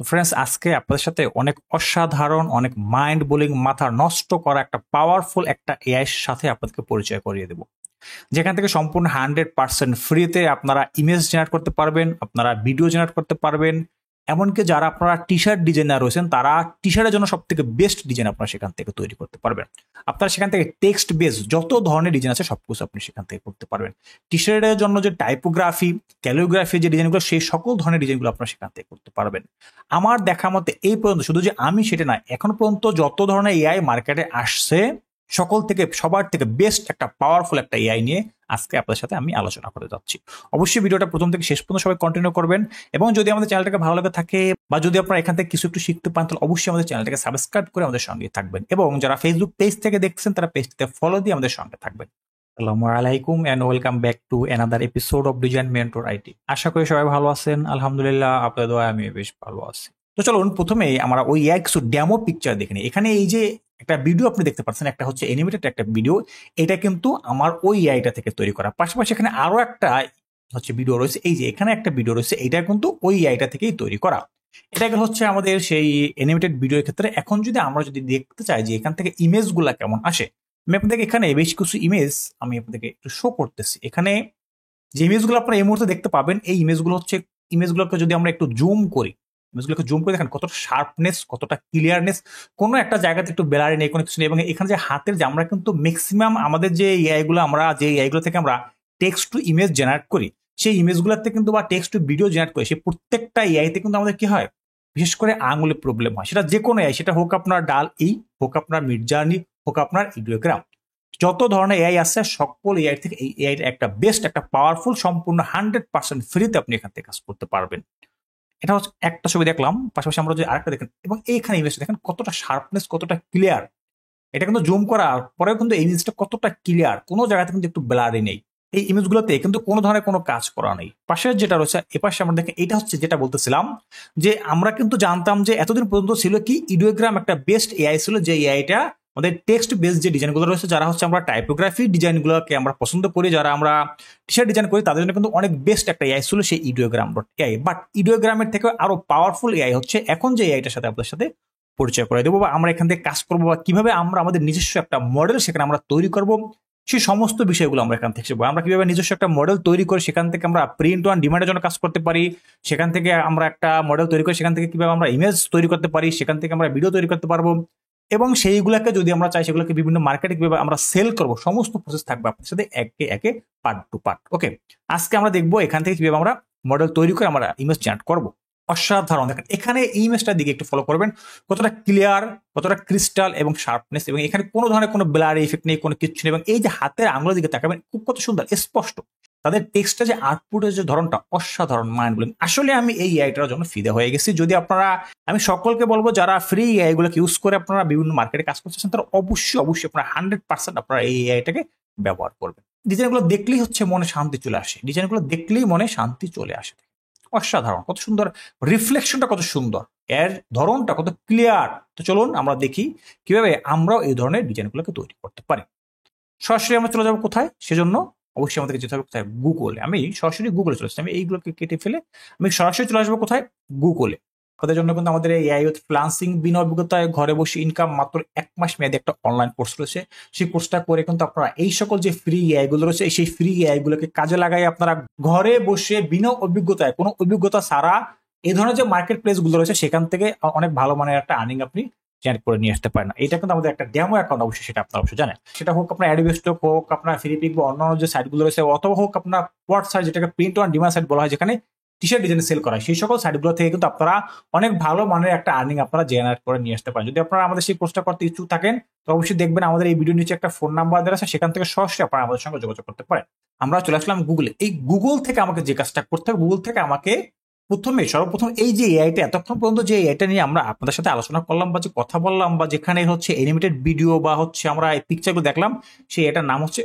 তো ফ্রেন্ডস, আজকে আপনাদের সাথে অনেক অসাধারণ, অনেক মাইন্ড বোলিং, মাথা নষ্ট করা একটা পাওয়ারফুল একটা এআই এর সাথে আপনাদেরকে পরিচয় করিয়ে দেবো, যেখান থেকে সম্পূর্ণ 100% ফ্রিতে আপনারা ইমেজ জেনারেট করতে পারবেন, আপনারা ভিডিও জেনারেট করতে পারবেন। এমনকি যারা আপনারা টি শার্ট ডিজাইনার রয়েছেন, তারা টি শার্টের জন্য সব থেকে বেস্ট ডিজাইন আপনারা সেখান থেকে তৈরি করতে পারবেন। আপনারা সেখান থেকে টেক্সট বেস যত ধরনের ডিজাইন আছে সবকিছু আপনি সেখান থেকে করতে পারবেন। টি শার্টের জন্য যে টাইপোগ্রাফি, ক্যালিওগ্রাফি যে ডিজাইনগুলো, সেই সকল ধরনের ডিজাইনগুলো আপনারা সেখান থেকে করতে পারবেন। আমার দেখা মতে এই পর্যন্ত, শুধু যে আমি সেটা না, এখন পর্যন্ত যত ধরনের এআই মার্কেটে আসছে সকল থেকে সবার থেকে বেস্ট একটা পাওয়ারফুল একটা এআই নিয়ে আজকে আপনাদের সাথে আমি আলোচনা করে যাচ্ছি। অবশ্যই ভিডিওটা প্রথম থেকে শেষ পর্যন্ত সবাই কন্টিনিউ করবেন, এবং যদি আমাদের চ্যানেলটাকে ভালো লাগে থাকে বা যদি আপনারা এখান থেকে কিছু একটু শিখতে পান, তাহলে অবশ্যই আমাদের চ্যানেলটাকে সাবস্ক্রাইব করে আমাদের সঙ্গে থাকবেন, এবং যারা ফেসবুক পেজ থেকে দেখছেন তারা পেজটিতে ফলো দিয়ে আমাদের সঙ্গে থাকবেন। আসসালামু আলাইকুম and welcome back to another episode of Design Mentor IT. আশা করি সবাই ভালো আছেন। আলহামদুলিল্লাহ, আপনাদের দোয়ায় আমি বেশ ভালো আছি। তো চলুন প্রথমে আমরা ওই কিছু ডেমো পিকচার দেখে নিই। এখানে এই যে একটা ভিডিও আপনি দেখতে পাচ্ছেন, একটা হচ্ছে অ্যানিমেটেড একটা ভিডিও, এটা কিন্তু আমার ওই এআইটা থেকে তৈরি করা। পাশাপাশি এখানে আরো একটা হচ্ছে ভিডিও রয়েছে, এই যে এখানে একটা ভিডিও রয়েছে, এটা কিন্তু ওই এআইটা থেকেই তৈরি করা। এটা হচ্ছে আমাদের সেই অ্যানিমেটেড ভিডিওর ক্ষেত্রে। এখন আমরা যদি দেখতে চাই যে এখান থেকে ইমেজগুলা কেমন আসে, আমি আপনাদেরকে এখানে বেশ কিছু ইমেজ আমি আপনাদেরকে একটু শো করতেছি। এখানে যে ইমেজগুলো আপনারা এই মুহূর্তে দেখতে পাবেন, এই ইমেজগুলো হচ্ছে, ইমেজগুলোকে যদি আমরা একটু জুম করি, ইমেজগুলোকে জুম করে দেখেন কতটা শার্পনেস, কতটা ক্লিয়ারনেস, কোনো একটা জায়গাতে একটু ব্লারি নেই, কোনো কিছু নেই। এবং এখানে যে হাতের যে আমরা কিন্তু ম্যাক্সিমাম আমাদের যে এআইগুলো, আমরা যে এআইগুলো থেকে আমরা টেক্সট টু ইমেজ জেনারেট করি, সেই ইমেজগুলোতে কিন্তু বা টেক্সট টু ভিডিও জেনারেট করি, সেই প্রত্যেকটা এআইতে কিন্তু আমাদের কি হয়, বিশেষ করে আঙুলের প্রবলেম হয়। সেটা যে কোনো এআই, সেটা হোক আপনার ডাল ই, হোক আপনার মিড জার্নি, হোক আপনার ইডিওগ্রাম, যত ধরনের এআই আছে সকল এআই থেকে এই এআই একটা বেস্ট, একটা পাওয়ারফুল, সম্পূর্ণ 100% ফ্রিতে আপনি এখান থেকে কাজ করতে পারবেন। এটা হচ্ছে একটা ছবি দেখলাম, পাশাপাশি আমরা যদি আরেকটা দেখেন, এবং এইখানে ইমেজ দেখেন কতটা শার্পনেস, কতটা ক্লিয়ার। এটা কিন্তু জুম করার পরেও কিন্তু এই ইমেজটা কতটা ক্লিয়ার, কোনো জায়গাতে কিন্তু একটু ব্লারি নেই। এই ইমেজগুলোতে কিন্তু কোনো ধরনের কোনো কাজ করা নেই। পাশে যেটা রয়েছে, এপাশে আমরা দেখেন, এটা হচ্ছে যেটা বলতেছিলাম যে আমরা কিন্তু জানতাম যে এতদিন পর্যন্ত ছিল কি, ইডিওগ্রাম একটা বেস্ট এআই ছিল, যে এআইটা আমাদের টেক্সট বেসড যে ডিজাইনগুলো রয়েছে, যারা হচ্ছে আমরা টাইপোগ্রাফি ডিজাইনগুলোকে আমরা পছন্দ করি, যারা আমরা টি শার্ট ডিজাইন করি, তাদের জন্য কিন্তু অনেক বেস্ট একটা এআই ছিল সেই ইডিওগ্রাম ডট এআই। বাট ইডিওগ্রামের থেকে আরো পাওয়ারফুল এআই হচ্ছে এখন যে এআইটার সাথে আপনাদের সাথে পরিচয় করে দেবো, বা আমরা এখান থেকে কাজ করবো, বা কিভাবে আমরা আমাদের নিজস্ব একটা মডেল সেখানে আমরা তৈরি করবো, সেই সমস্ত বিষয়গুলো আমরা এখান থেকে শিখবো। আমরা কিভাবে নিজস্ব একটা মডেল তৈরি করে সেখান থেকে আমরা প্রিন্ট অন ডিমান্ডের জন্য কাজ করতে পারি, সেখান থেকে আমরা একটা মডেল তৈরি করে সেখান থেকে কিভাবে আমরা ইমেজ তৈরি করতে পারি, সেখান থেকে আমরা ভিডিও তৈরি করতে পারবো, এবং সেইগুলোকে যদি আমরা চাই সেগুলোকে বিভিন্ন মার্কেটে কিভাবে আমরা সেল করবো, সমস্ত প্রসেস থাকবে আপনার সাথে একে একে, পার্ট টু পার্ট। ওকে, আজকে আমরা দেখবো এখান থেকে কিভাবে আমরা মডেল তৈরি করে আমরা ইমেজ জেনারেট করবো। অসাধারণ, দেখেন এখানে এই ইমেজটার দিকে একটু ফলো করবেন, কতটা ক্লিয়ার, কতটা ক্রিস্টাল এবং শার্পনেস, এবং এখানে কোনো ধরনের কোনো ব্লার ইফেক্ট নেই, কোনো কিছু নেই। এবং এই যে হাতের আঙুলের দিকে তাকাবেন, খুব কত সুন্দর স্পষ্ট, তাদের টেক্সটটা যে আউটপুটের যে ধরনটা অসাধারণ, মাইন্ড ব্লোয়িং। আসলে আমি এই এআইটার জন্য ফিদা হয়ে গেছি। যদি আপনারা, আমি সকলকে বলবো যারা ফ্রি এআইগুলোকে ইউজ করে আপনারা বিভিন্ন মার্কেটে কাজ করতেছেন, তারা অবশ্যই অবশ্যই আপনারা 100% আপনারা এই এআইটাকে ব্যবহার করবেন। ডিজাইনগুলো দেখলেই হচ্ছে মনে শান্তি চলে আসে, ডিজাইনগুলো দেখলেই মনে শান্তি চলে আসে। অসাধারণ, কত সুন্দর, রিফ্লেকশনটা কত সুন্দর, এর ধরনটা কত ক্লিয়ার। তো চলুন আমরা দেখি কিভাবে আমরাও এই ধরনের ডিজাইনগুলোকে তৈরি করতে পারি। সরাসরি আমরা চলে যাবো কোথায়, সেজন্য অবশ্যই আমাদেরকে যেতে হবে কোথায়, গুগলে। আমি সরাসরি গুগলে চলে আসছি, আমি এইগুলোকে কেটে ফেলে আমি সরাসরি চলে আসবো কোথায়, গুগলে। তাদের জন্য কিন্তু আমাদের এই এআই ফ্রিল্যান্সিং বিনা অভিজ্ঞতায় ঘরে বসে ইনকাম, মাত্র 1 মাস মেয়াদী একটা অনলাইন কোর্স রয়েছে। সেই কোর্সটা করে কিন্তু আপনারা এই সকল যে ফ্রি এআই গুলো রয়েছে, সেই ফ্রি এআই গুলোকে কাজে লাগাই আপনারা ঘরে বসে বিনা অভিজ্ঞতায়, কোনো অভিজ্ঞতা ছাড়া এই ধরনের যে মার্কেট প্লেস গুলো রয়েছে সেখান থেকে অনেক ভালো মানের একটা আর্নিং আপনি জেনারেট করে নিয়ে আসতে পারেন। এটা কিন্তু আমাদের একটা ডেমো অ্যাকাউন্ট, অবশ্যই সেটা আপনারা অবশ্যই জানেন। সেটা হোক আপনার অ্যাডোবিস্টক, হোক আপনার ফ্রিপিক বা অন্যান্য যে সাইটগুলো রয়েছে, অথবা হোক আপনার ওয়ার্ড সাইট, যেটাকে প্রিন্ট অন ডিমান্ড সাইট বলা হয়, যেখানে টি শার্ট ডিজাইন সেল করা হয়, সেই সকল সাইটগুলো থেকে কিন্তু আপনারা অনেক ভালো মানের একটা আর্নিং আপনারা জেনারেট করে নিয়ে আসতে পারেন। যদি আপনারা আমাদের সেই কোর্সটা করতে ইচ্ছুক থাকেন, তো অবশ্যই দেখবেন আমাদের এই ভিডিও নিচে একটা ফোন নাম্বার দেওয়া আছে, সেখান থেকে সরাসরি আপনারা আমাদের সঙ্গে যোগাযোগ করতে পারেন। আমরা চলে আসলাম গুগলে। এই গুগল থেকে আমাকে যে কাজটা করতে হবে, গুগল থেকে আমাকে সর্বপ্রথম এই যে এআইটা, এতক্ষণ পর্যন্ত যে এআইটা নিয়ে আমরা আপনাদের সাথে আলোচনা করলাম বা যে কথা বললাম, বা যেখানে হচ্ছে অ্যানিমেটেড ভিডিও বা হচ্ছে আমরা এই পিকচারগুলো দেখলাম, সেই এটার নাম হচ্ছে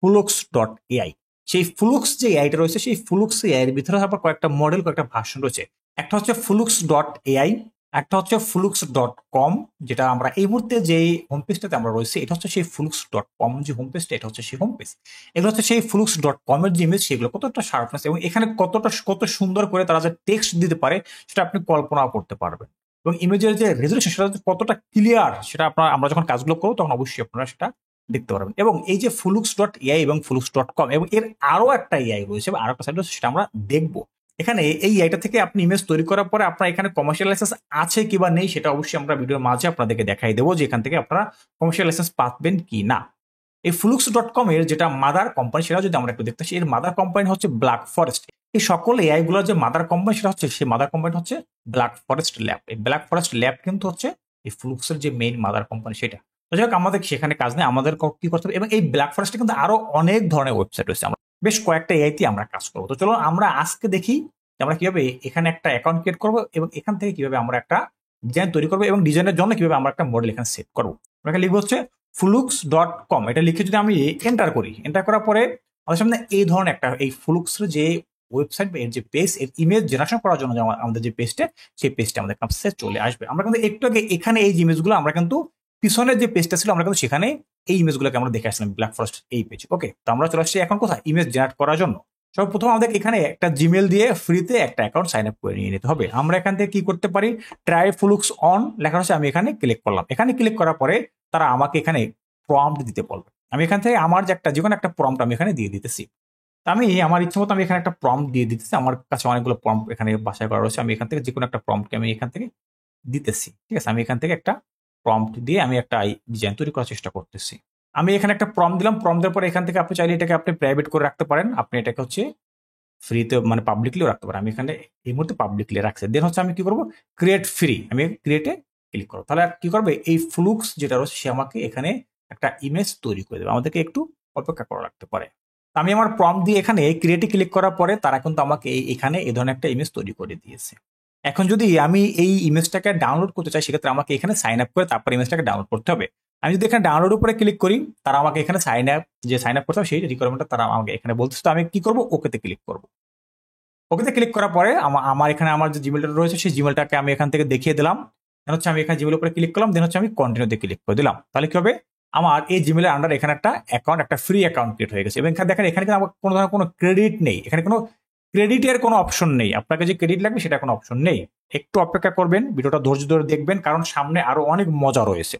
ফ্লুক্স ডট এআই। সেই ফ্লুক্স যে এআইটা রয়েছে, সেই ফ্লুক্স এআই এর ভিতরে আবার কয়েকটা মডেল, কয়েকটা ভার্সন রয়েছে। একটা হচ্ছে ফ্লুক্স ডট এআই, একটা হচ্ছে flux.com, যেটা আমরা এই মুহূর্তে যে হোম পেজটাতে আমরা রয়েছি এটা হচ্ছে সেই flux.com যে হোম পেজটা, এটা হচ্ছে সেই হোম পেজ। এগুলো হচ্ছে সেই flux.com এর যে ইমেজ, সেগুলো কতটা শার্পনেস এবং এখানে কত সুন্দর করে তারা যে টেক্সট দিতে পারে সেটা আপনি কল্পনা করতে পারবেন। এবং ইমেজের যে রেজলিউশন সেটা কতটা ক্লিয়ার সেটা আমরা যখন কাজগুলো করবো তখন অবশ্যই আপনারা সেটা দেখতে পারবেন। এবং এই যে flux.ai এবং flux.com এবং এর আরো একটা এআই রয়েছে বা আরো একটা সাইড রয়েছে সেটা আমরা দেখবো। এখানে এই আইটা থেকে আপনি ইমেজ তৈরি করার পরে আপনার এখানে কমার্শিয়াল লাইসেন্স আছে কি বা নেই সেটা অবশ্যই আমরা ভিডিওর মাঝে আপনাদেরকে দেখাই দেবো যে এখান থেকে আপনারা কমার্শিয়াল লাইসেন্স পাবেন কি না। এই flux.com এর যেটা মাদার কোম্পানি সেটা যদি আমরা একটু দেখতে চাই, এর মাদার কোম্পানি হচ্ছে ব্ল্যাক ফরেস্ট। এই সকল এআই গুলোর যে মাদার কোম্পানি সেটা হচ্ছে, সেই মাদার কোম্পানি হচ্ছে ব্ল্যাক ফরেস্ট ল্যাব। এই ব্ল্যাক ফরেস্ট ল্যাব কিন্তু হচ্ছে এই ফ্লুক্সের যে মেইন মাদার কোম্পানি সেটা। তো যাই হোক, আমাদের সেখানে কাজ নেই, আমাদের কি করতে হবে। এবং এই ব্ল্যাক ফরেস্টে কিন্তু আরো অনেক ধরনের ওয়েবসাইট রয়েছে, আমরা বেশ কয়েকটা এআইতে আমরা কাজ করবো। তো চলো আমরা আজকে দেখি আমরা কিভাবে এখানে একটা অ্যাকাউন্ট ক্রিয়েট করবো এবং এখান থেকে কিভাবে আমরা একটা ডিজাইন তৈরি করবো এবং ডিজাইনের জন্য কিভাবে আমরা একটা মডেল এখানে সেট করবো। আমরা এখানে লিখবো হচ্ছে flux.com, এটা লিখে যদি আমি এন্টার করি, এন্টার করার পরে আমাদের সামনে এই ধরনের একটা এই ফ্লুক্সের যে ওয়েবসাইট বা এর যে পেজ, এর ইমেজ জেনারেশন করার জন্য আমাদের যে পেজটা, সেই পেজটা আমাদের কাছে চলে আসবে। আমরা কিন্তু একটু আগে এখানে এই ইমেজগুলো আমরা কিন্তু পিছনের যে পেজটা ছিল আমরা কিন্তু সেখানে এই ইমেজগুলোকে আমরা দেখে আসলাম ব্ল্যাক ফরেস্ট এই পেজ। ওকে, তো আমরা চলে আসছি এখন কোথায়, ইমেজ জেনারেট করার জন্য। সর্বপ্রথম আমাদের এখানে একটা জিমেল দিয়ে ফ্রিতে একটা অ্যাকাউন্ট সাইন আপ করে নিয়ে নিতে হবে। আমরা এখান থেকে কি করতে পারি, ট্রাই ফ্লুক্স অন লেখা আছে, আমি এখানে ক্লিক করলাম। এখানে ক্লিক করার পরে তারা আমাকে এখানে প্রম্পট দিতে বলবে। আমি এখান থেকে আমার যে একটা যেকোনো একটা প্রম্পট আমি এখানে দিয়ে দিতেছি। আমি আমার ইচ্ছা মতো আমি এখানে একটা প্রম্পট দিয়ে দিতেছি। আমার কাছে অনেকগুলো প্রম্পট এখানে বাছাই করা রয়েছে, আমি এখান থেকে যে কোনো একটা প্রম্পটকে আমি এখান থেকে দিতেছি। ঠিক আছে, আমি এখান থেকে একটা প্রম্পট দিয়ে আমি একটা ডিজাইন তৈরি করার চেষ্টা করতেছি। আমি এখানে একটা প্রম্পট দিলাম। প্রম্পট দেওয়ার পরে এখান থেকে আপনি চাইলে এটাকে আপনি প্রাইভেট করে রাখতে পারেন, আপনি এটাকে হচ্ছে ফ্রিতে মানে পাবলিকলিও রাখতে পারেন। আমি এখানে এই মুহূর্তে পাবলিকলি রাখছি। দেন হচ্ছে আমি কি করবো, ক্রিয়েট ফ্রি, আমি ক্রিয়েটে ক্লিক করবো। তাহলে কি করবে, এই ফ্লুক্স যেটা রয়েছে সে আমাকে এখানে একটা ইমেজ তৈরি করে দেবে। আমাদেরকে একটু অপেক্ষা করা লাগতে পারে। আমি আমার প্রম্পট দিয়ে এখানে ক্রিয়েটে ক্লিক করার পরে তারা কিন্তু আমাকে এখানে এই ধরনের একটা ইমেজ তৈরি করে দিয়েছে। এখন যদি আমি এই ইমেজটাকে ডাউনলোড করতে চাই সেক্ষেত্রে আমাকে এখানে সাইন আপ করে তারপর ইমেজটাকে ডাউনলোড করতে হবে। আমি যদি এখানে ডাউনলোড উপরে ক্লিক করি তারা আমাকে এখানে সাইন আপ করতে হবে সেই রিকোয়ারমেন্টটা তারা আমাকে এখানে বলতেছে। তো আমি কি করবো, ওকেতে ক্লিক করবো। ওকেতে ক্লিক করার পরে আমার এখানে আমার যে জিমেলটা রয়েছে সেই জিমেলটাকে আমি এখান থেকে দেখিয়ে দিলাম। দেন হচ্ছে আমি এখানে জিমেল উপরে ক্লিক করলাম। দেন হচ্ছে আমি কন্টিনিউতে ক্লিক করে দিলাম। তাহলে কি হবে, আমার এই জিমেলের আন্ডার এখানে একটা অ্যাকাউন্ট, একটা ফ্রি অ্যাকাউন্ট ক্রিয়েট হয়ে গেছে। এবং এখানে দেখেন এখানে কিন্তু আমার কোনো ধরনের কোনো ক্রেডিট নেই, এখানে কোনো ক্রেডিটের কোনো অপশন নেই। আপনাকে যে ক্রেডিট লাগবে সেটা কোনো অপশন নেই। একটু অপেক্ষা করবেন, ভিডিওটা ধৈর্য ধরে দেখবেন, কারণ সামনে আরো অনেক মজা রয়েছে।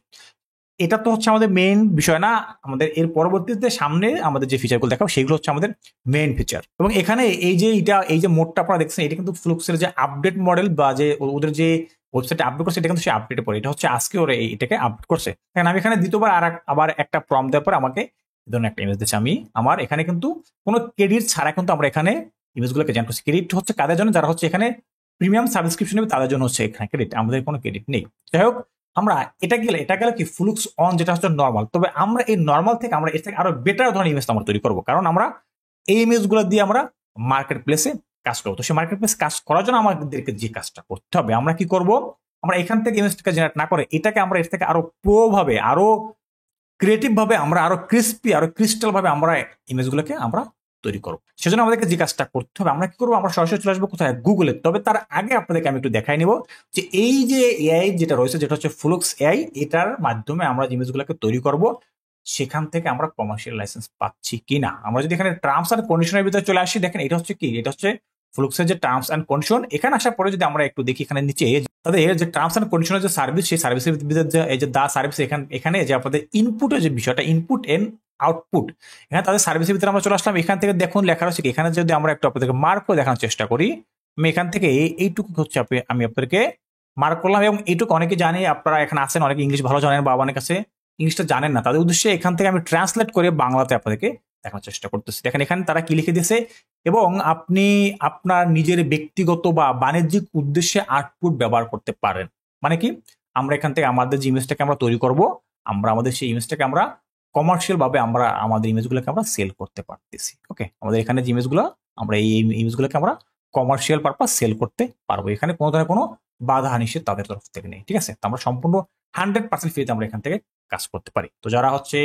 এটা তো হচ্ছে আমাদের মেইন বিষয় না, আমাদের এর পরবর্তীতে সামনে আমাদের যে ফিচারগুলো দেখাবো সেগুলো হচ্ছে আমাদের মেইন ফিচার। এবং এখানে এই যে মোডটা আপনারা দেখছেন এটা কিন্তু ফ্লুক্সের যে আপডেট মডেল বা যে ওদের যে ওয়েবসাইটে আপডেট করছে এটা কিন্তু সেই আপডেটে পড়ে, এটা হচ্ছে আজকে ওরা এটাকে আপডেট করছে। কারণ আমি এখানে দ্বিতীয়বার আবার একটা প্রম্পট দেওয়ার পর আমাকে এই ধরনের একটা ইমেজ দিচ্ছে। আমি আমার এখানে কিন্তু কোনো ক্রেডিট ছাড়া কিন্তু আমরা এখানে ইমেজগুলোকে জেনারেট করছি। ক্রেডিট হচ্ছে কাদের জন্য, যারা হচ্ছে এখানে প্রিমিয়াম সাবস্ক্রিপশন নেবে তাদের জন্য হচ্ছে এখানে ক্রেডিট, আমাদের কোনো ক্রেডিট নেই। যাই হোক, আমরা এটা গেলে কি ফ্লুক্স অন যেটা হচ্ছে নর্মাল। তবে আমরা এই নর্মাল থেকে আমরা এর থেকে আরো বেটার ধরনের ইমেজ আমরা তৈরি করবো, কারণ আমরা এই ইমেজগুলো দিয়ে আমরা মার্কেট প্লেসে কাজ করবো। তো সেই মার্কেট প্লেস কাজ করার জন্য আমাদেরকে যে কাজটা করতে হবে, আমরা কি করব, আমরা এখান থেকে ইমেজটাকে জেনারেট না করে এটাকে আমরা এর থেকে আরো প্রো ভাবে, আরো ক্রিয়েটিভ ভাবে, আমরা আরো ক্রিস্পি, আরো ক্রিস্টাল ভাবে আমরা ইমেজগুলোকে আমরা তৈরি করবো। সেজন্য আমাদেরকে যে কাজটা করতে হবে, আমরা কি করবো, আমরা সরাসরি চলে আসবো কোথায়, গুগলে। তবে তার আগে আপনাদেরকে আমি একটু দেখাই নিব যে এই যে এআই যেটা রয়েছে, যেটা হচ্ছে ফ্লুক্স এআই, এটার মাধ্যমে আমরা যে ইমেজগুলোকে তৈরি করব সেখান থেকে আমরা কমার্শিয়াল লাইসেন্স পাচ্ছি কিনা। আমরা যদি এখানে টার্মস অ্যান্ড কন্ডিশনের ভিতরে চলে আসি, দেখেন এটা হচ্ছে কি, এটা হচ্ছে ফ্লুক্সের যে টার্মস অ্যান্ড কন্ডিশন। এখানে আসার পরে যদি আমরা একটু দেখি এখানে নিচে তাদের যে টার্মস অ্যান্ড কন্ডিশনের যে সার্ভিস, সেই সার্ভিসের ভিতরে এই যে দা সার্ভিস, এখানে যে আপনাদের ইনপুটের যে বিষয়টা, ইনপুট এন্ড আউটপুট, এখানে তাদের সার্ভিসের ভিতরে আমরা চলে আসলাম। এখান থেকে দেখুন লেখা রয়েছে, এখানে যদি আমরা একটু আপনাদেরকে মার্ক করে দেখানোর চেষ্টা করি, আমি এখান থেকে এইটুকু হচ্ছে আমি আপনাদেরকে মার্ক করলাম। এবং এইটুকু অনেকে জানে, আপনারা এখানে আছেন অনেকে ইংলিশ ভালো জানেন বা অনেক কাছে ইংলিশটা জানেন না, তাদের উদ্দেশ্যে এখান থেকে আমি ট্রান্সলেট করে বাংলাতে আপনাদেরকে দেখানোর চেষ্টা করতেছি। দেখেন এখানে তারা কি লিখে দিয়েছে, এবং আপনি আপনার নিজের ব্যক্তিগত বা বাণিজ্যিক উদ্দেশ্যে আউটপুট ব্যবহার করতে পারেন। মানে কি, আমরা এখান থেকে আমাদের যে ইমেজটাকে আমরা তৈরি করব, আমরা আমাদের সেই ইমেজটাকে আমরা কমার্শিয়াল ভাবে আমরা আমাদের ইমেজগুলোকে আমরা সেল করতে পারতেছি। ওকে, আমাদের এখানে যে ইমেজগুলো, আমরা এই ইমেজগুলোকে আমরা কমার্শিয়াল পারপাস সেল করতে পারবো। এখানে কোনো ধরনের কোনো বাধা নিষেধ তাদের তরফ থেকে নেই। ঠিক আছে, তো আমরা সম্পূর্ণ 100% ফ্রিতে আমরা এখান থেকে কাজ করতে পারি। তো যারা হচ্ছে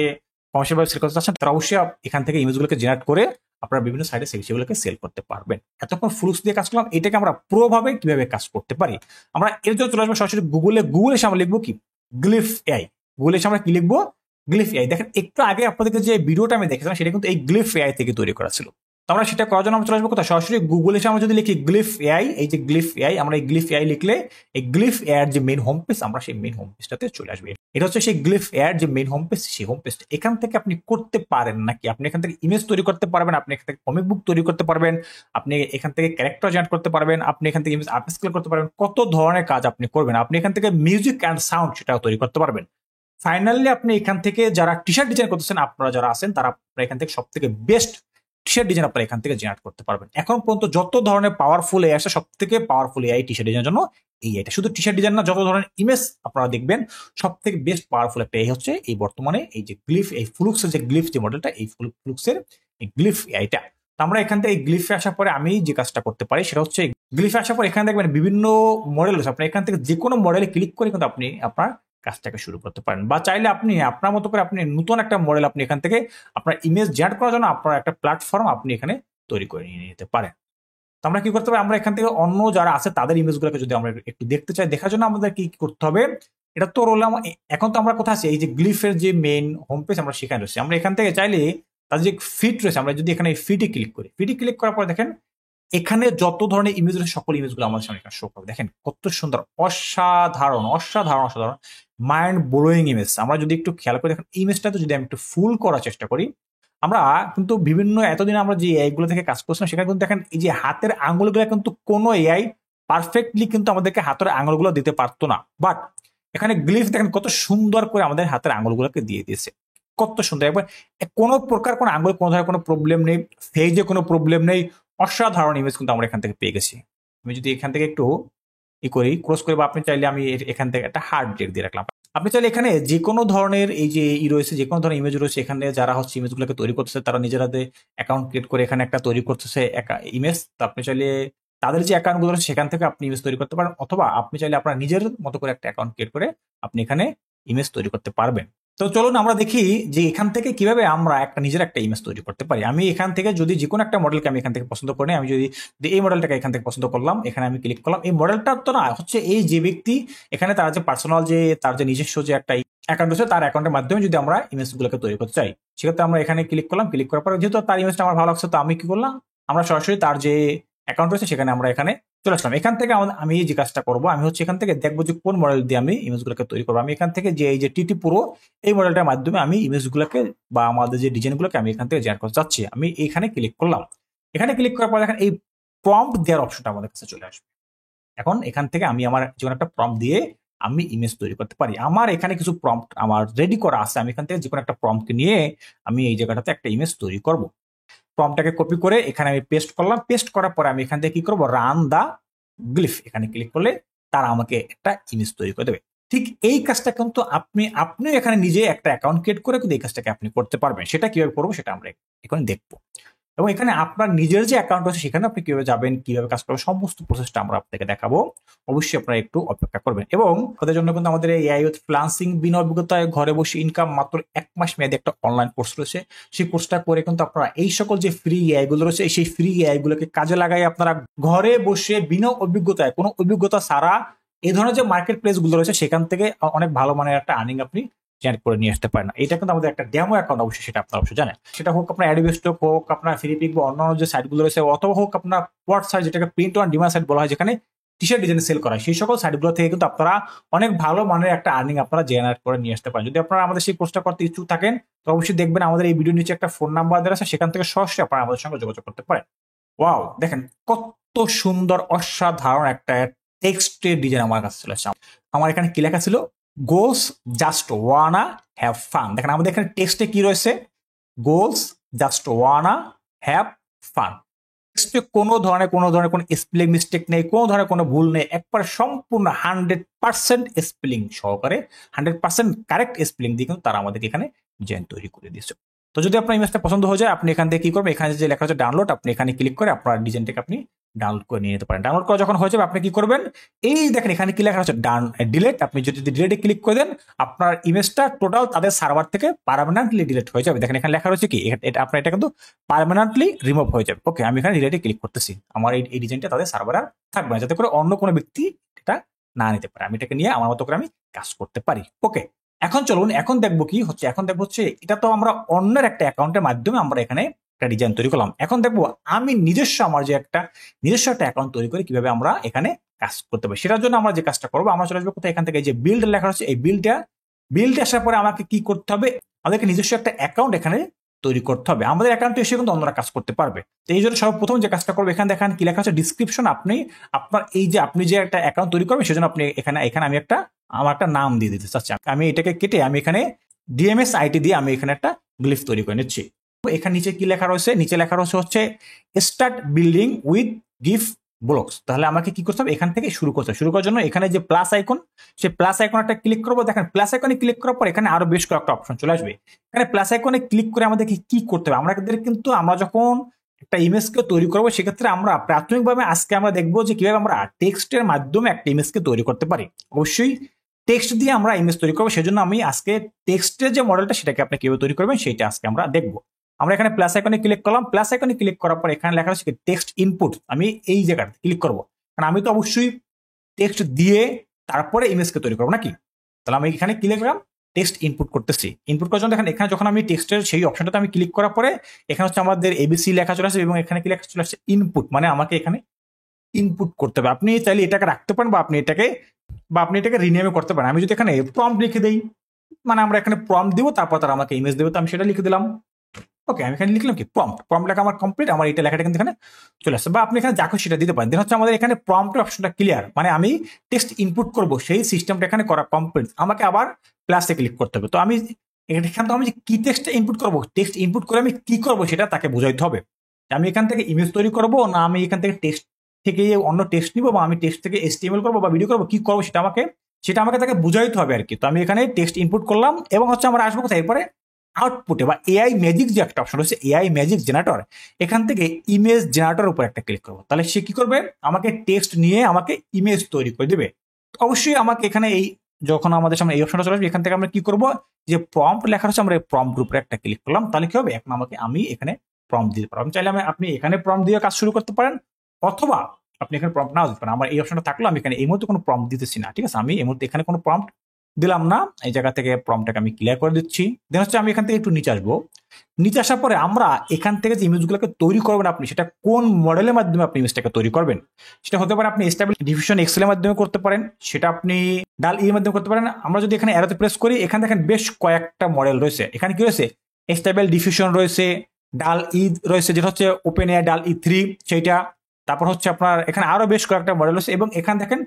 কমার্শিয়াল ভাবে সেল করতে চাচ্ছেন তারা অবশ্যই এখান থেকে ইমেজগুলোকে জেনারেট করে আপনারা বিভিন্ন সাইটে সেগুলোকে সেল করতে পারবেন। এতক্ষণ ফ্লুক্স দিয়ে কাজ করলাম, এটাকে আমরা প্রো ভাবে কিভাবে কাজ করতে পারি। আমরা এর জন্য চলে আসবো সরাসরি গুগলে এসে আমরা লিখবো কি গ্লিফ এআই। গুগলে এসে আমরা কি লিখবো গ্লিফ এআই। দেখেন একটু আগে আপনাদেরকে যে ভিডিওটা আমি দেখেছিলাম সেটা কিন্তু এই গ্লিফ এআই থেকে তৈরি করা ছিল। তো আমরা সেটা করার জন্য আমরা চলে আসবো কোথায়, সরাসরি গুগলে এসে আমরা যদি লিখি গ্লিফ এআই, এই যে গ্লিফ এআই, আমরা এই গ্লিফ এআই লিখলে এই গ্লিফ এআই এর যে মেইন হোম পেজ, আমরা সেই মেইন হোম পেজটাতে চলে আসবে। এটা হচ্ছে সেই গ্লিফ এআই যে মেইন হোম পেজ, সেই হোম পেজটা। এখান থেকে আপনি করতে পারেন নাকি, আপনি এখান থেকে ইমেজ তৈরি করতে পারবেন, আপনি এখান থেকে কমিক বুক তৈরি করতে পারবেন, আপনি এখান থেকে ক্যারেক্টার জেনারেট করতে পারবেন, আপনি এখান থেকে ইমেজ আপস্কেল করতে পারবেন, কত ধরনের কাজ আপনি করবেন। আপনি এখান থেকে মিউজিক অ্যান্ড সাউন্ড সেটাও তৈরি করতে পারবেন। ফাইনালি আপনি এখান থেকে যারা টি শার্ট ডিজাইন করতেছেন, আপনারা যারা আছেন তারা এখান থেকে সব থেকে বেস্ট টি শার্ট ডিজাইন আপনারা এখান থেকে জেনারেট করতে পারবেন। এখন পর্যন্ত যত ধরনের পাওয়ারফুল এআই আসে, সব থেকে পাওয়ারফুল এআই টি শার্ট ডিজাইনের জন্য এই এটা। শুধু টি শার্ট ডিজাইন না, যত ধরনের ইমেজ আপনারা দেখবেন সব থেকে বেস্ট পাওয়ারফুল একটা এআই হচ্ছে এই বর্তমানে এই যে গ্লিফ, এই ফ্লুক্সের যে গ্লিফ যে মডেলটা, এই ফ্লুক্সের এই গ্লিফ এআইটা। তো আমরা এখান থেকে এই গ্লিফে আসার পরে আমি যে কাজটা করতে পারি সেটা হচ্ছে, গ্লিফে আসার পর এখানে দেখবেন বিভিন্ন মডেল আছে, আপনি এখান থেকে যে কোনো মডেলে ক্লিক করে কিন্তু আপনি আপনার কাজটাকে শুরু করতে পারেন। বা চাইলে আপনি আপনার মতো করে আপনি নতুন একটা মডেল আপনি এখান থেকে আপনার ইমেজ জেনারেট করার জন্য আপনার একটা প্ল্যাটফর্ম আপনি এখানে তৈরি করে নিয়ে নিতে পারেন। তো আমরা কি করতে হবে, আমরা এখান থেকে অন্য যারা আছে তাদের ইমেজগুলোকে যদি আমরা একটু দেখতে চাই, দেখার জন্য আমাদের কি করতে হবে, এটা তো রোলাম। এখন তো আমরা কোথায় আছি, এই যে গ্লিফের যে মেইন হোম পেজ আমরা সেখানে রয়েছি। আমরা এখান থেকে চাইলে তাদের যে ফিট রয়েছে, আমরা যদি এখানে ফিটে ক্লিক করি, ফিটে ক্লিক করার পর দেখেন এখানে যত ধরনের ইমেজ রয়েছে সকল ইমেজগুলো আমাদের সামনে এখানে শো করবে। দেখেন কত সুন্দর, অসাধারণ অসাধারণ অসাধারণ মাইন্ড ব্লোয়িং ইমেজ। আমরা যদি একটু খেয়াল করে দেখেন ইমেজটাতে যদি আমি একটু ফুল করার চেষ্টা করি, আমরা কিন্তু বিভিন্ন এতদিন আমরা যে এআই গুলো থেকে কাজ করছিলাম সেখানে কিন্তু দেখেন এই যে হাতের আঙুলগুলো কিন্তু কোনো এআই পারফেক্টলি কিন্তু আমাদেরকে হাতের আঙুলগুলো দিতে পারতো না। বাট এখানে গ্লিফ দেখেন কত সুন্দর করে আমাদের হাতের আঙুলগুলোকে দিয়ে দিয়েছে, কত সুন্দর। একবার কোনো প্রকার কোনো আঙুল কোনো ধরনের কোনো প্রবলেম নেই, ফেজে কোনো প্রবলেম নেই, অসাধারণ ইমেজ কিন্তু আমরা এখান থেকে পেয়ে গেছি। আমি যদি এখান থেকে একটু করি ক্রস করি, বা আপনি চাইলে আমি এখান থেকে একটা হার্ট রেট দিয়ে রাখলাম। আপনি চাইলে এখানে যে কোনো ধরনের এই যে রয়েছে, যে কোনো ধরনের ইমেজ রয়েছে, এখানে যারা হচ্ছে ইমেজগুলোকে তৈরি করতেছে তারা নিজেরাতে অ্যাকাউন্ট ক্রিয়েট করে এখানে একটা তৈরি করতেছে ইমেজ। তো আপনি চাইলে তাদের যে অ্যাকাউন্টগুলো রয়েছে সেখান থেকে আপনি ইমেজ তৈরি করতে পারেন, অথবা আপনি চাইলে আপনার নিজের মতো করে একটা অ্যাকাউন্ট ক্রিয়েট করে আপনি এখানে ইমেজ তৈরি করতে পারবেন। তো চলুন আমরা দেখি যে এখান থেকে কিভাবে আমরা একটা নিজের একটা ইমেজ তৈরি করতে পারি। আমি এখান থেকে যদি যে কোনো একটা মডেলকে আমি এখান থেকে পছন্দ করি, আমি যদি এই মডেলটাকে এখান থেকে পছন্দ করলাম, এখানে আমি ক্লিক করলাম। এই মডেলটা তো না হচ্ছে এই যে ব্যক্তি এখানে তার যে পার্সোনাল যে তার যে নিজস্ব যে একটা অ্যাকাউন্ট আছে, তার অ্যাকাউন্টের মাধ্যমে যদি আমরা ইমেজগুলোকে তৈরি করতে চাই, সেক্ষেত্রে আমরা এখানে ক্লিক করলাম। ক্লিক করার পর যেহেতু তার ইমেজটা আমার ভালো লাগছে, তো আমি কি করলাম, আমরা সরাসরি তার যে অ্যাকাউন্ট রয়েছে সেখানে আমরা এখানে চলে আসলাম। এখান থেকে আমি যে কাজটা করবো, আমি হচ্ছে এখান থেকে দেখবো যে কোন মডেল দিয়ে আমি ইমেজগুলোকে তৈরি করবো। আমি এখান থেকে যে এই যে টিটি প্রো এই মডেলটার মাধ্যমে আমি ইমেজগুলোকে বা আমাদের যে ডিজাইনগুলোকে আমি এখান থেকে জেনারেট করতে চাচ্ছি, আমি এখানে ক্লিক করলাম। এখানে ক্লিক করার পর দেখেন এই প্রম্পট দেওয়ার অপশনটা আমাদের কাছে চলে আসবে। এখন এখান থেকে আমি আমার যে কোনো একটা প্রম্পট দিয়ে আমি ইমেজ তৈরি করতে পারি। আমার এখানে কিছু প্রম্পট আমার রেডি করা আছে, আমি এখান থেকে যে কোনো একটা প্রম্পটকে নিয়ে আমি এই জায়গাটাতে একটা ইমেজ তৈরি করব। প্রম্পটটাকে কপি করে এখানে আমি পেস্ট করলাম। পেস্ট করার পরে আমি এখান থেকে কি করবো, রান দা গ্লিফ, এখানে ক্লিক করলে তারা আমাকে একটা ইমেজ তৈরি করে দেবে। ঠিক এই কাজটা কিন্তু আপনি এখানে নিজে একটা অ্যাকাউন্ট ক্রিয়েট করে কিন্তু এই কাজটাকে আপনি করতে পারবেন। সেটা কিভাবে করবো সেটা আমরা এখন দেখবো। এবং এখানে আপনার নিজের যে অ্যাকাউন্ট আছে সেখানে আপনি কিভাবে যাবেন, কিভাবে কাজ করবেন, সমস্ত প্রসেসটা আমরা আপনাকে দেখাবো। অবশ্যই আপনারা একটু অপেক্ষা করবেন। এবং তাদের জন্য কিন্তু আমাদের এই এআই ফ্রিল্যান্সিং বিনা অভিজ্ঞতায় ঘরে বসে ইনকাম মাত্র 1 মাস মেয়াদী একটা অনলাইন কোর্স রয়েছে। সেই কোর্সটা করে কিন্তু আপনারা এই সকল যে ফ্রি এআই গুলো রয়েছে সেই ফ্রি এআই গুলোকে কাজে লাগাই আপনারা ঘরে বসে বিনা অভিজ্ঞতায়, কোনো অভিজ্ঞতা ছাড়া এই ধরনের যে মার্কেট প্লেস গুলো রয়েছে সেখান থেকে অনেক ভালো মানের একটা আর্নিং আপনি জেনারেট করে নিয়ে আসতে পারেন না। এটা কিন্তু আমাদের একটা ডেমো অ্যাকাউন্ট, অবশ্যই সেটা আপনারা অবশ্যই জানেন। সেটা হোক আপনার অ্যাডোবিস্টক, হোক আপনার ফ্রিপিক বা অন্যান্য যে সাইটগুলো রয়েছে, অথবা হোক আপনার ওয়ার্ড সাইট, যেটাকে প্রিন্ট অন ডিমান্ড সাইট বলা হয়, যেখানে টি শার্ট ডিজাইন সেল করা হয়, সেই সকল সাইটগুলো থেকে কিন্তু আপনারা অনেক ভালো মানের একটা আর্নিং আপনারা জেনারেট করে নিয়ে আসতে পারেন। যদি আপনারা আমাদের সেই কোর্সটা করতে ইচ্ছুক থাকেন তো অবশ্যই দেখবেন আমাদের এই ভিডিও নিচে একটা ফোন নাম্বার দেওয়া আছে, সেখান থেকে সরাসরি আপনারা আমাদের সঙ্গে যোগাযোগ করতে পারেন। ওয়াও, দেখেন কত সুন্দর অসাধারণ একটা টেক্সটের ডিজাইন আমার কাছে চলে আসছে। আমার এখানে কি লেখা ছিল, গোলস জাস্ট ওয়ানা হ্যাভ ফান। দেখেন আমাদের এখানে টেক্সটে কি রয়েছে, গোলস জাস্ট ওয়ানা হ্যাভ ফান। টেক্সটে কোনো ধরনের কোনো স্পেলিং মিস্টেক নেই, কোনো ধরনের কোনো ভুল নেই, একবার সম্পূর্ণ 100% স্পেলিং সহকারে 100% কারেক্ট স্পেলিং দিয়ে কিন্তু তারা আমাদেরকে এখানে ডিজাইন তৈরি করে দিয়েছে। তো যদি আপনার ইমেজটা পছন্দ হয়ে যায়, আপনি এখান থেকে কি করবেন, এখানে যে লেখা আছে ডাউনলোড, আপনি এখানে ক্লিক করে আপনার ডিজাইনটাকে আপনি ডাউনলোড করে নিয়ে নিতে পারেন। ডাউনলোড করা যখন হয়ে যাবে আপনি কি করবেন, এই দেখেন এখানে কি লেখা আছে ডান ডিলেট, আপনি যদি ডিলেটে ক্লিক করে দেন আপনার ইমেজটা টোটাল তাদের সার্ভার থেকে পার্মানেন্টলি ডিলিট হয়ে যাবে। দেখেন এখানে লেখা রয়েছে কি এটা আপনার এটা কিন্তু পার্মানেন্টলি রিমুভ হয়ে যাবে। ওকে, আমি এখানে ডিলেটে ক্লিক করতেছি, আমার এই ডিজাইনটা তাদের সার্ভারে থাকবে না, যাতে করে অন্য কোনো ব্যক্তি এটা না নিতে পারে, আমি এটাকে নিয়ে আমার মতো করে আমি কাজ করতে পারি। ওকে, এখন চলুন এখন দেখবো কি হচ্ছে। এখন দেখবো হচ্ছে এটা তো আমরা অন্যের একটা অ্যাকাউন্টের মাধ্যমে আমরা এখানে একটা ডিজাইন তৈরি করলাম। এখন দেখবো আমি নিজস্ব আমার যে একটা নিজস্ব একটা অ্যাকাউন্ট তৈরি করে কিভাবে আমরা এখানে কাজ করতে পারি। সেটার জন্য আমরা যে কাজটা করবো, আমরা চলে আসবো কোথায়, এখান থেকে যে বিল্ড লেখা হচ্ছে এই বিল্ড আসার পরে আমাকে কি করতে হবে, আমাদেরকে নিজস্ব একটা অ্যাকাউন্ট এখানে তৈরি করতে হবে। আমাদের অ্যাকাউন্টে এসে কিন্তু অন্যরা কাজ করতে পারবে। তো এই জন্য সর্বপ্রথম যে কাজটা করবো, এখানে দেখেন কি লেখা আছে ডিসক্রিপশন, আপনি যে একটা অ্যাকাউন্ট তৈরি করবেন সেজন্য আপনি এখানে আমি আমার একটা নাম দিয়ে দিতে চাচ্ছি। আমি এটাকে কেটে আমি এখানে ডিএমএস আইটি দিয়ে আমি এখানে একটা গ্লিফ তৈরি করে নিচ্ছি। এখানে নিচে কি লেখা রয়েছে, নিচে লেখা রয়েছে হচ্ছে start building with GIF blocks. তাহলে আমাকে কি করতে হবে, এখান থেকে শুরু করতে হবে। শুরু করার জন্য এখানে যে প্লাস আইকন, সেই প্লাস আইকন একটা ক্লিক করবো। দেখেন প্লাস আইকনে ক্লিক করার পর এখানে আরো বেশ কয়েকটা অপশন চলে আসবে। এখানে প্লাস আইকনে ক্লিক করে আমাদেরকে কি করতে হবে, আমরা যখন একটা ইমেজকে তৈরি করবো সেক্ষেত্রে আমরা প্রাথমিকভাবে আজকে আমরা দেখবো যে কিভাবে আমরা টেক্সটের মাধ্যমে একটা ইমেজকে তৈরি করতে পারি। অবশ্যই টেক্সট দিয়ে আমরা ইমেজ তৈরি করবো, সেজন্য আমি আজকে টেক্সটের যে মডেলটা সেটাকে আপনি কিভাবে তৈরি করবেন সেটা আজকে আমরা দেখবো। আমরা এখানে প্লাস আইকনে ক্লিক করলাম, প্লাস আইকনে ক্লিক করার পর এখানে লেখা আছে টেক্সট ইনপুট, আমি এই জায়গায় ক্লিক করবো, কারণ আমি তো অবশ্যই টেক্সট দিয়ে তারপরে ইমেজকে তৈরি করবো নাকি। তাহলে আমি এখানে কি লিখলাম, টেক্সট ইনপুট করতেছি। ইনপুট করার জন্য দেখেন এখানে যখন আমি টেক্সটের সেই অপশনটাতে আমি ক্লিক করার পরে এখানে হচ্ছে আমাদের এবিসি লেখা চলে আসছে এবং এখানে কি লেখা চলে আসছে ইনপুট, মানে আমাকে এখানে ইনপুট করতে হবে। আপনি চাইলে এটাকে রাখতে পারেন বা আপনি এটাকে রিনেমে করতে পারেন। আমি যদি এখানে প্রম্পট লিখে দিই, মানে আমরা এখানে প্রম্পট দিব, তারপর তারা আমাকে ইমেজ দেবে, তো আমি সেটা লিখে দিলাম। ওকে, আমি এখানে লিখলাম কি প্রম্পট লেখা আমার কমপ্লিট, আমার এটা লেখাটা কিন্তু এখানে চলে আসছে। বা আপনি এখানে যা খুশি সেটা দিতে পারেন। দেন হচ্ছে আমাদের এখানে প্রম্পটের অপশনটা ক্লিয়ার, মানে আমি টেক্সট ইনপুট করব সেই সিস্টেমটা এখানে করা কমপ্লিট, আমাকে আবার প্লাসে ক্লিক করতে হবে। তো আমি এখান থেকে আমি কি টেক্সটটা ইনপুট করবো, টেক্সট ইনপুট করে আমি কি করবো সেটা তাকে বোঝাইতে হবে। আমি এখান থেকে ইমেজ তৈরি করবো না আমি এখান থেকে টেক্সট থেকে অন্য টেক্সট নিবো, বা আমি টেক্সট থেকে HTML করবো বা ভিডিও করবো, কি করবো সেটা আমাকে তাকে বুঝাইতে হবে আর কি। তো আমি এখানে টেক্সট ইনপুট করলাম এবং হচ্ছে আমরা আসবো কোথায় এরপরে আউটপুটে বা এআই ম্যাজিক যে একটা অপশন রয়েছে এআই ম্যাজিক জেনারেটর, এখান থেকে ইমেজ জেনারেটর উপর একটা ক্লিক করবো। তাহলে সে কি করবে, আমাকে টেক্সট নিয়ে আমাকে ইমেজ তৈরি করে দেবে। অবশ্যই আমাকে এখানে যখন আমাদের সামনে এই অপশনটা চলে আসবে এখান থেকে আমরা কি করবো, যে প্রম্পট লেখা হচ্ছে আমরা এই প্রম্পট গ্রুপে একটা ক্লিক করলাম। তাহলে কি হবে, এখন আমি এখানে প্রম্পট দিতে পারবো। আমি চাইলে আপনি এখানে প্রম্পট দিয়ে কাজ শুরু করতে পারেন, অথবা আপনি এখানে প্রম্পট নাও দিতে পারেন। আমার এই অপশনটা থাকলো, আমি এখানে এই মুহূর্তে কোনো প্রম্পট দিতেছি না, ঠিক আছে। আমি এই মুহূর্তে এখানে কোনো প্রম্পট দিলাম না, এই জায়গা থেকে প্রম্পটটাকে আমি ক্লিয়ার করে দিচ্ছি। দেন হচ্ছে আমি এখান থেকে একটু নিচে আসবো। নিচে আসার পরে আমরা এখান থেকে যে ইমেজগুলোকে তৈরি করবেন আপনি, সেটা কোন মডেলের মাধ্যমে আপনি ইমেজটাকে তৈরি করবেন, সেটা হতে পারে আপনি স্টেবল ডিফিউশন এক্সেল এর মাধ্যমে করতে পারেন, সেটা আপনি ডাল এর মাধ্যমে করতে পারেন। আমরা যদি এখানে অ্যারোতে প্রেস করি, এখানে দেখেন বেশ কয়েকটা মডেল রয়েছে। এখানে কি রয়েছে, স্টেবল ডিফিউশন রয়েছে, ডাল রয়েছে যেটা হচ্ছে ওপেন এয়ার ডাল E3 সেইটা, তারপর হচ্ছে আপনার এখানে আরো বেশ কয়েকটা মডেল রয়েছে এবং এখানে দেখেন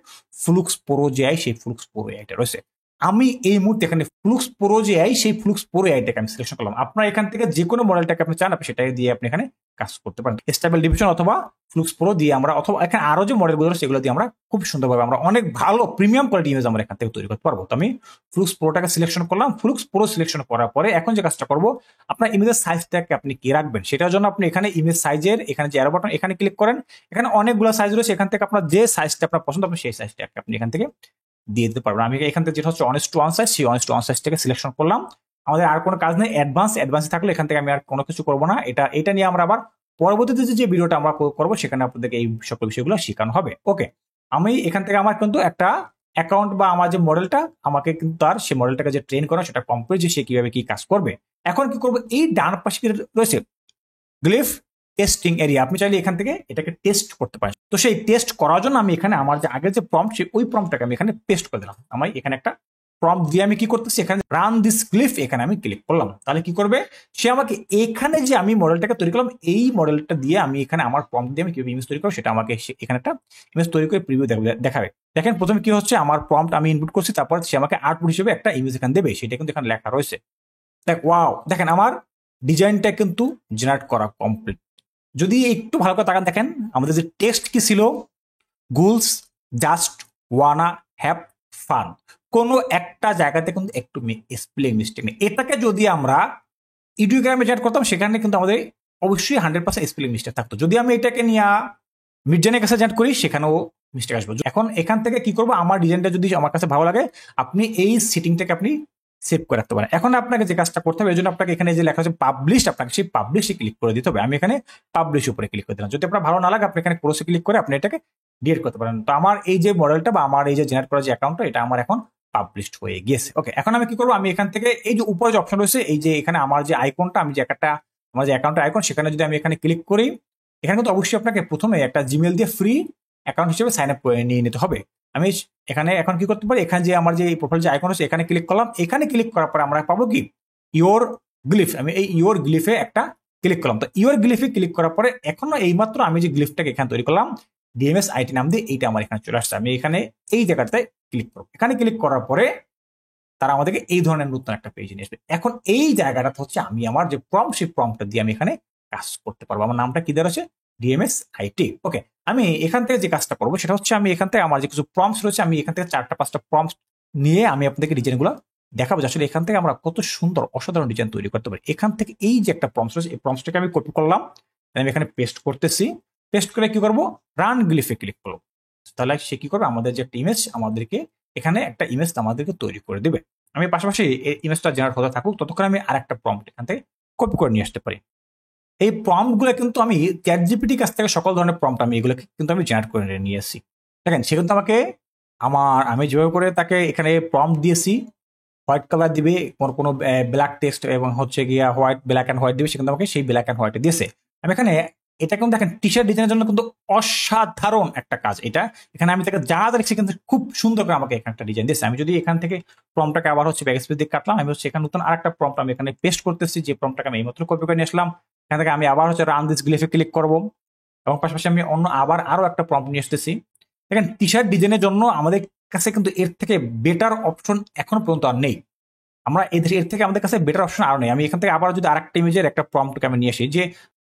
ফ্লুক্স প্রো যে আই, সেই ফ্লুক্স প্রো এআইটা রয়েছে। আমি এই মুহূর্তে এখানে ফ্লুক্স প্রো যে আই, সেই ফ্লুক্স প্রো এআইটাকে আমি সিলেকশন করলাম। আপনার এখান থেকে যে কোনো মডেলটাকে আপনি চান আপনি সেটাই দিয়ে আপনি এখানে কাজ করতে পারেন। স্টেবল ডিভিশন অথবা ফ্লুক্স প্রো দিয়ে আমরা, অথবা এখানে আরো যে মডেলগুলো রয়েছে সেগুলো দিয়ে আমরা খুব সুন্দরভাবে আমরা অনেক ভালো প্রিমিয়াম কোয়ালিটি ইমেজ আমরা এখান থেকে তৈরি করতে পারবো। তো আমি ফ্লুক্স প্রোটাকে সিলেকশন করলাম। ফ্লুক্স প্রো সিলেকশন করার পরে এখন যে কাজটা করবো, আপনার ইমেজের সাইজটাকে আপনি কি রাখবেন সেটার জন্য আপনি এখানে ইমেজ সাইজের এখানে যে অ্যারো বাটন এখানে ক্লিক করেন। এখানে অনেকগুলো সাইজ রয়েছে, এখান থেকে আপনার যে সাইজটা আপনার পছন্দ আপনি সেই সাইজটাকে আপনি এখান থেকে দিয়ে দিতে পারবেন। আমি এখান থেকে যেটা হচ্ছে 1:1 সাইজ, সেই 1:1 সাইজটাকে সিলেকশন করলাম। আমাদের আর কোনো কাজ নেই, অ্যাডভান্স থাকলে এখান থেকে আমি আর কোনো কিছু করবো না। এটা নিয়ে আমরা আবার পরবর্তীতে যে ভিডিওটা আমরা করবো সেখানে আপনাদেরকে এই সকল বিষয়গুলো শেখানো হবে। ওকে, আমি এখান থেকে আমার কিন্তু একটা অ্যাকাউন্ট বা আমার যে মডেলটা আমাকে কিন্তু তার সেই মডেলটাকে যে ট্রেন করা সেটা কমপ্লিট, যে সে কিভাবে কি কাজ করবে। এখন কি করবো, এই ডান পাশে রয়েছে গ্লিফ টেস্টিং এরিয়া, আপনি চাইলে এখান থেকে এটাকে টেস্ট করতে পারেন। তো সেই টেস্ট করার জন্য আমি এখানে আমার যে আগের যে প্রম্পট ওই প্রম্পটটাকে আমি এখানে পেস্ট করে দিলাম। আমি এখানে একটা প্রম্পট দিয়ে আমি কি করতেছি, এখানে রান দিস গ্লিফ এখানে আমি ক্লিক করলাম। তাহলে কি করবে, সে আমাকে এখানে যে আমি মডেলটাকে তৈরি করলাম এই মডেলটা দিয়ে আমি এখানে আমার প্রম্পট দিয়ে আমি কিভাবে ইমেজ তৈরি করবো সেটা আমাকে এখানে একটা ইমেজ তৈরি করে প্রিভিউ দেখাবে। দেখেন প্রথমে কি হচ্ছে, আমার প্রম্পট আমি ইনপুট করছি, তারপর সে আমাকে আউটপুট হিসেবে একটা ইমেজ এখানে দেবে, সেটা কিন্তু এখানে লেখা রয়েছে। ওয়াও, দেখেন আমার ডিজাইনটা কিন্তু জেনারেট করা কমপ্লিট। যদি একটু ভালো করে তাকান, দেখেন আমাদের যে টেক্সট কি ছিল, গুলস জাস্ট ওয়ানা হ্যাভ ফান, কোনো একটা জায়গাতে কিন্তু একটু স্পেলিং মিস্টেক নেই। এটাকে যদি আমরা ইডিওগ্রামে জেনারেট করতাম সেখানে কিন্তু আমাদের অবশ্যই 100% স্পেলিং মিস্টেক থাকতো। যদি আমি এটাকে নিয়ে মিডজেনের কাছে জেনারেট করি, সেখানেও মিস্টেক আসবে। এখন এখান থেকে কি করবো, আমার ডিজাইনটা যদি আমার কাছে ভালো লাগে, আপনি এই সেটিংটাকে আপনি সেভ করে রাখতে পারেন। এখন আপনাকে যে কাজটা করতে হবে, এই জন্য আপনাকে এখানে যে লেখা আছে পাবলিশ, আপনাকে সেই পাবলিশে ক্লিক করে দিতে হবে। আমি এখানে পাবলিশ উপরে ক্লিক করে দিলাম। যদি আপনার ভালো না লাগে, আপনি এখানে ক্লোজে ক্লিক করে আপনি এটাকে ডিলিট করতে পারেন। তো আমার এই যে মডেলটা বা আমার এই যে জেনারেট করা যে অ্যাকাউন্টটা, এটা আমার এখন পাবলিশড হয়ে গিয়েছে। ওকে, এখন আমি কি করবো, আমি এখান থেকে এই যে উপরে যে অপশন রয়েছে, এই যে এখানে আমার যে আইকনটা, আমি যে একটা আমার যে অ্যাকাউন্টের আইকন, সেখানে যদি আমি এখানে ক্লিক করি, এখানে কিন্তু অবশ্যই আপনাকে প্রথমে একটা জিমেল দিয়ে ফ্রি অ্যাকাউন্ট হিসেবে সাইন আপ করে নিয়ে নিতে হবে। আমি এখানে এখন কি করতে পারি, এখানে যে আমার যে প্রোফাইল যে আইকন আছে, এখানে ক্লিক করলাম। এখানে ক্লিক করার পরে আমরা পাবো কি, ইওর গ্লিফ। আমি এই ইওর গ্লিফে একটা ক্লিক করলাম। তো ইওর গ্লিফে ক্লিক করার পরে এখনো এইমাত্র আমি যে গ্লিফটাকে এখানে তৈরি করলাম ডিএমএস আইটি নাম দিয়ে, এইটা আমার এখানে চলে আসছে। আমি এখানে এই জায়গাটাতে ক্লিক করবো। এখানে ক্লিক করার পরে তারা আমাদেরকে এই ধরনের নতুন একটা পেজে নিয়ে আসবে। এখন এই জায়গাটা হচ্ছে আমি আমার যে প্রম্পট, সেই প্রম্পটটা দিয়ে আমি এখানে কাজ করতে পারবো। আমার নামটা কি দেওয়া আছে, ডিএমএস আইটি। ওকে, আমি এখান থেকে যে কাজটা করবো সেটা হচ্ছে, আমি এখান থেকে আমার যে কিছু প্রম্পটস রয়েছে, আমি এখান থেকে 4-5টা প্রম্পট নিয়ে আমি আপনাদেরকে ডিজাইনগুলো দেখাবো। আসলে এখান থেকে আমরা কত সুন্দর অসাধারণ ডিজাইন তৈরি করতে পারি। এখান থেকে এই যে একটা প্রম্পট রয়েছে, এই প্রম্পটটাকে আমি কপি করলাম, আমি এখানে পেস্ট করতেছি। পেস্ট করে কি করবো, রান গ্লিফে ক্লিক করবো। তাহলে সে কি করবে, আমাদের যে একটা ইমেজ, আমাদেরকে এখানে একটা ইমেজ আমাদেরকে তৈরি করে দিবে। আমি পাশাপাশি এই ইমেজটা জেনারেট হতে থাকুক, ততক্ষণ আমি আরেকটা প্রম্পট এখান থেকে কপি করে নিয়ে আসতে পারি। এই প্রম্পট গুলো কিন্তু আমি চ্যাট জিপিটি কাছ থেকে সকল ধরনের প্রম্পট আমি এগুলো কিন্তু আমি জেনারেট করে নিয়ে আসি। দেখেন, সে কিন্তু আমাকে আমি যেভাবে করে তাকে এখানে প্রম্পট দিয়েছি, হোয়াইট কালার দিবে, কোনো ব্ল্যাক টেক্সট এবং হচ্ছে গিয়া হোয়াইট, ব্ল্যাক অ্যান্ড হোয়াইট দিবে, সে কিন্তু আমাকে সেই ব্ল্যাক অ্যান্ড হোয়াইট দিয়েছে। আমি এখানে এটা কিন্তু দেখেন, টি শার্ট ডিজাইনের জন্য কিন্তু অসাধারণ একটা কাজ এটা। এখানে আমি তাকে যা দেখছি কিন্তু খুব সুন্দর করে আমাকে এখানে একটা ডিজাইন দিয়েছে। আমি যদি এখান থেকে প্রম্পটটাকে আবার হচ্ছে ব্যাকস্পেস দিয়ে কাটলাম, আমি হচ্ছে এখানে নতুন আরেকটা প্রম্পট আমি এখানে পেস্ট করতেছি, যে প্রম্পটটাকে আমি এইমাত্র কপি করে নিয়ে আসলাম। এখান থেকে আমি আবার হচ্ছে রান দিস গ্লিফে ক্লিক করবো, এবং পাশাপাশি আমি অন্য আরো একটা প্রম্পট নিয়ে আসতেছি। দেখেন, টি শার্ট ডিজাইনের জন্য আমাদের কাছে কিন্তু এর থেকে বেটার অপশন এখনো পর্যন্ত আর নেই। আমরা এর থেকে আমাদের কাছে বেটার অপশন আরো নেই। আমি এখান থেকে আবার যদি আরেকটা ইমেজের একটা প্রম্পটকে আমি নিয়ে আসি, যে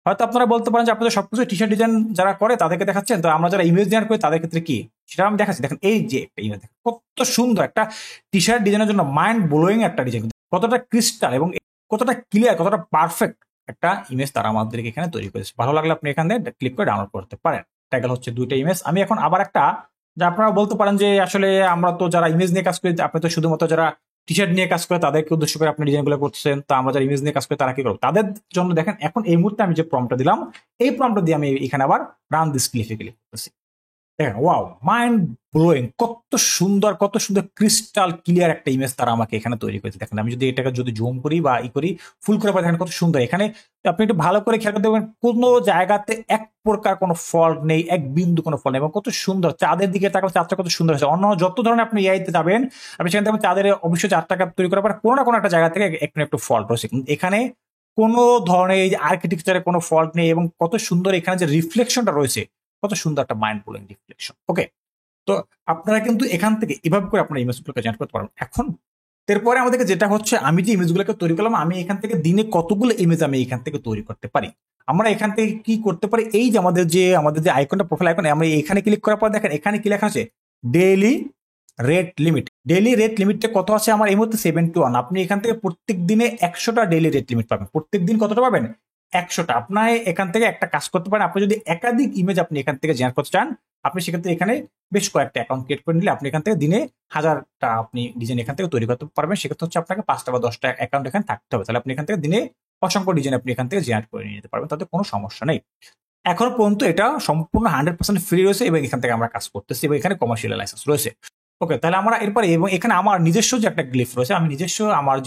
হয়তো আপনারা বলতে পারেন যে আপনাদের সবকিছু টি শার্ট ডিজাইন যারা করে তাদেরকে দেখাচ্ছেন, তো আমরা যারা ইমেজ ডিজাইন করি তাদের ক্ষেত্রে কি, সেটা আমি দেখাচ্ছি। দেখেন, এই যে একটা ইমেজ, কত সুন্দর একটা টি শার্ট ডিজাইনের জন্য মাইন্ড ব্লোয়িং একটা ডিজাইন, কতটা ক্রিস্টাল এবং কতটা ক্লিয়ার, কতটা পারফেক্ট একটা ইমেজ তারা আমাদেরকে এখানে তৈরি করেছে। ভালো লাগলে আপনি এখানে ক্লিক করে ডাউনলোড করতে পারেন। টাইটেল হচ্ছে 2টা ইমেজ। আমি এখন আবার একটা, যে আপনারা বলতে পারেন যে আসলে আমরা তো যারা ইমেজ নিয়ে কাজ করি, আপনি তো শুধুমাত্র যারা টি শার্ট নিয়ে কাজ করে তাদেরকে উদ্দেশ্য করে আপনি ডিজাইনগুলো করছেন, তো আমরা যারা ইমেজ নিয়ে কাজ করি তারা কি করবো, তাদের জন্য দেখেন এখন এই মুহূর্তে আমি যে প্রম্পটটা দিলাম, এই প্রম্পটটা দিয়ে আমি এখানে আবার রান দিস ক্লিফে ক্লিক করতেছি। দেখেন, ওয়াও, মাইন্ড ব্লোয়িং, কত সুন্দর ক্রিস্টাল ক্লিয়ার একটা ইমেজ তারা আমাকে এখানে তৈরি করেছে। দেখেন, আমি যদি এটাকে যদি জুম করি বা করি, ফুল করে দেখেন কত সুন্দর। এখানে আপনি একটু ভালো করে খেয়াল করে দেখবেন, কোনো জায়গাতে এক প্রকার কোনো ফল্ট নেই, এক বিন্দু কোনো ফল্ট নেই, এবং কত সুন্দর। চাঁদের দিকে তাকালে চাঁদটা কত সুন্দর হয়েছে। অন্য যত ধরনের আপনি এআইতে যাবেন, আপনি সেখানে দেখবেন চাঁদের অবশ্যই চাঁদটাকে তৈরি করার পর কোনো না কোনো একটা জায়গা থেকে একটু ফল্ট রয়েছে, কিন্তু এখানে কোনো ধরনের এই যে আর্কিটেকচারে কোনো ফল্ট নেই, এবং কত সুন্দর এখানে যে রিফ্লেকশনটা রয়েছে, কত সুন্দর একটা মাইন্ড ব্লোয়িং রিফ্লেকশন। ওকে, তো আপনারা কিন্তু এখান থেকে এভাবে করে আপনার ইমেজগুলোকে জেনারেট করতে পারবেন। এখন এরপরে আমাদেরকে যেটা হচ্ছে, আমি যে ইমেজগুলোকে তৈরি করলাম, আমি এখান থেকে দিনে কতগুলো ইমেজ আমি এখান থেকে তৈরি করতে পারি। আমরা এখান থেকে কি করতে পারি, এই যে আমাদের যে আইকনটা, প্রোফাইল আইকন, আমরা এখানে ক্লিক করার পর দেখেন এখানে কি লেখা আছে, daily rate limit. Daily rate লিমিটটা কত আছে আমার এই মুহূর্তে 71। আপনি এখান থেকে প্রত্যেক দিনে 100টা ডেইলি রেট লিমিট পাবেন। প্রত্যেক দিন কতটা পাবেন, 100টা। আপনার এখান থেকে একটা কাজ করতে পারেন, আপনি যদি একাধিক ইমেজ আপনি এখান থেকে জেনারেট করতে চান, আপনি সেক্ষেত্রে এখানে বেশ কয়েকটা অ্যাকাউন্ট ক্রিয়েট করে নিলে আপনি এখান থেকে দিনে 1000টা আপনি ডিজাইন এখান থেকে তৈরি করতে পারবেন। সেক্ষেত্রে হচ্ছে আপনাকে 5টা বা 10টা অ্যাকাউন্ট এখানে থাকতে হবে। তাহলে আপনি এখান থেকে দিনে অসংখ্য ডিজাইন আপনি এখান থেকে জেনারেট করে নিয়ে যেতে পারবেন, তাতে কোনো সমস্যা নেই। এখন পর্যন্ত এটা সম্পূর্ণ 100% ফ্রি রয়েছে, এবং এখান থেকে আমরা কাজ করতেছি, এবং এখানে কমার্শিয়াল লাইসেন্স রয়েছে। ওকে, তাহলে আমরা এরপরে, এবং এখানে আমার নিজস্ব যে একটা গ্লিফ রয়েছে, আমি নিজস্ব আমার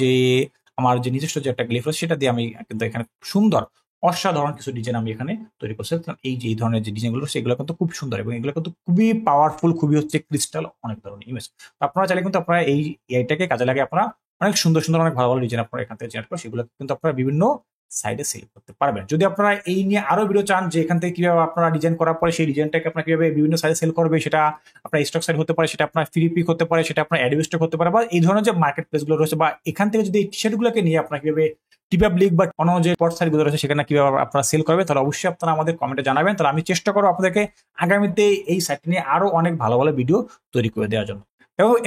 যে নিজস্ব যে একটা গ্লিফ রয়েছে, সেটা দিয়ে আমি কিন্তু এখানে সুন্দর অসাধারণ কিছু ডিজাইন আমি এখানে তৈরি করছি। এই যে এই ধরনের যে ডিজাইনগুলো, সেগুলো কিন্তু খুব সুন্দর, এবং এগুলো কিন্তু খুবই পাওয়ারফুল, খুবই হচ্ছে ক্রিস্টাল, অনেক ধরনের ইমেজ। তো আপনারা চাইলে কিন্তু আপনারা এই এআইটাকে কাজে লাগে আপনারা অনেক সুন্দর সুন্দর, অনেক ভালো ভালো ডিজাইন আপনারা এখান থেকে জেনারেট করে সেগুলো কিন্তু আপনারা বিভিন্ন সাইডে সেল করতে পারবেন। যদি আপনারা এই নিয়ে আরো ভিডিও চান, যে এখান থেকে কিভাবে আপনারা ডিজাইন করার পরে সেই ডিজাইনটাকে আপনারা কিভাবে বিভিন্ন সাইডে সেল করবে, সেটা আপনার স্টক সাইট হতে পারে, সেটা আপনার ফ্রি পিক হতে পারে, সেটা আপনার অ্যাডোব স্টক হতে পারে, বা এই ধরনের যে মার্কেট প্লেস গুলো রয়েছে, বা এখান থেকে যদি এই টি শার্ট গুলোকে নিয়ে আপনারা কিভাবে টিপাবলিক বা অন্য যে পট সাইট গুলো রয়েছে সেখানে কিভাবে আপনারা সেল করবে, তাহলে অবশ্যই আপনারা আমাদের কমেন্টে জানাবেন। তাহলে আমি চেষ্টা করবো আপনাদেরকে আগামীতে এই সাইট নিয়ে আরো অনেক ভালো ভালো ভিডিও তৈরি করে দেওয়ার জন্য।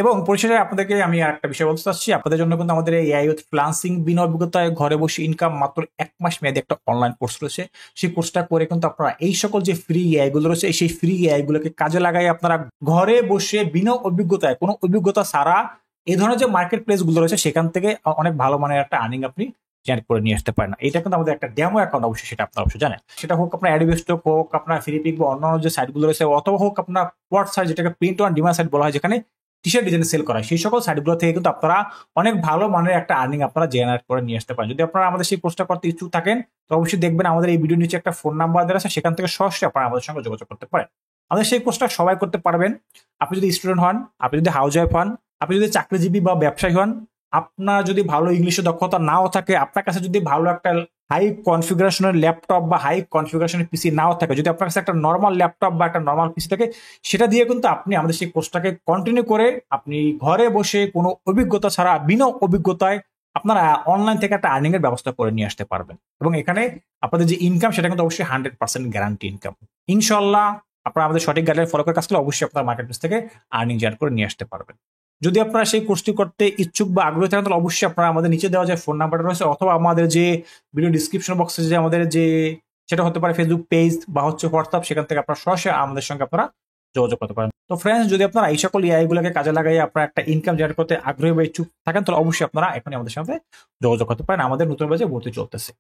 এবং পরিশেষে আপনাদেরকে আমি আর একটা বিষয় বলতে চাচ্ছি, আপনাদের জন্য কিন্তু আমাদের এই এআই উইথ ফ্রিল্যান্সিং বিনা অভিজ্ঞতায় ঘরে বসে ইনকাম মাত্র 1 মাস মেয়াদী একটা অনলাইন কোর্স রয়েছে। সেই কোর্সটা করে কিন্তু আপনারা এই সকল যে ফ্রি এআই গুলো রয়েছে সেই ফ্রি এআই গুলোকে কাজে লাগাই আপনারা ঘরে বসে বিনা অভিজ্ঞতায়, কোনো অভিজ্ঞতা ছাড়া এই ধরনের যে মার্কেট প্লেস গুলো রয়েছে সেখান থেকে অনেক ভালো মানের একটা আর্নিং আপনি জেনারেট করে নিয়ে আসতে পারেন। এটা কিন্তু আমাদের একটা ডেমো অ্যাকাউন্ট, অবশ্যই সেটা আপনারা অবশ্যই জানেন। সেটা হোক আপনার অ্যাডোবিস্টক, হোক আপনার ফ্রিপিক বা অন্যান্য যে সাইটগুলো রয়েছে, অথবা হোক আপনার কোয়ার্ট সাইট, যেটাকে প্রিন্ট অন ডিমান্ড সাইট বলা হয়, যেখানে টি শার্ট ডিজাইন সেল করা হয়, সেই সকল সাইটগুলো থেকে কিন্তু আপনারা অনেক ভালো মানের একটা আর্নিং আপনারা জেনারেট করে নিয়ে আসতে পারেন। যদি আপনারা আমাদের সেই কোর্সটা করতে ইচ্ছুক থাকেন তো অবশ্যই দেখবেন আমাদের এই ভিডিও নিচে একটা ফোন নাম্বার দেওয়া আছে, সেখান থেকে সরাসরি আপনারা আমাদের সঙ্গে যোগাযোগ করতে পারেন। আমাদের সেই কোর্সটা সবাই করতে পারবেন। আপনি যদি স্টুডেন্ট হন, আপনি যদি হাউস ওয়াইফ হন, আপনি যদি চাকরিজীবী বা ব্যবসায়ী হন, আপনার যদি ভালো ইংলিশে দক্ষতা নাও থাকে, আপনার কাছে যদি ভালো একটা হাই কনফিগারেশনের ল্যাপটপ বা হাই কনফিগারেশনের পিসি নাও থাকে, যদি আপনার কাছে একটা নর্মাল ল্যাপটপ বা একটা নর্মাল পিসি থাকে, সেটা দিয়ে কিন্তু আপনি আমাদের সেই কোর্সটাকে কন্টিনিউ করে আপনি ঘরে বসে কোনো অভিজ্ঞতা ছাড়া বিনা অভিজ্ঞতায় আপনারা অনলাইন থেকে একটা আর্নিং এর ব্যবস্থা করে নিয়ে আসতে পারবেন। এবং এখানে আপনাদের যে ইনকাম সেটা কিন্তু অবশ্যই 100% গ্যারান্টি ইনকাম। ইনশাল্লাহ আপনারা আমাদের সঠিক গাইডলাইন ফলো করে কাজ করলে অবশ্যই আপনার মার্কেট প্লেস থেকে আর্নিং জেনারেট করে নিয়ে আসতে পারবেন। যদি আপনারা সেই কোর্সটি করতে ইচ্ছুক বা আগ্রহী থাকেন তাহলে অবশ্যই আপনারা আমাদের নিচে দেওয়া যে ফোন নাম্বারটা রয়েছে, অথবা আমাদের যে ভিডিও ডিসক্রিপশন বক্সে যে আমাদের যে সেটা হতে পারে ফেসবুক পেজ বা হচ্ছে হোয়াটসঅ্যাপ, সেখান থেকে আপনারা সরাসরি আমাদের সঙ্গে আপনারা যোগাযোগ করতে পারেন। তো ফ্রেন্ডস, যদি আপনারা এই সকল এআই গুলোকে কাজে লাগাই আপনারা একটা ইনকাম জেনারেট করতে আগ্রহী বা ইচ্ছুক থাকেন তাহলে অবশ্যই আপনারা এখনই আমাদের সাথে যোগাযোগ করতে পারেন। আমাদের নতুন ব্যাচে ভর্তি চলতেছে।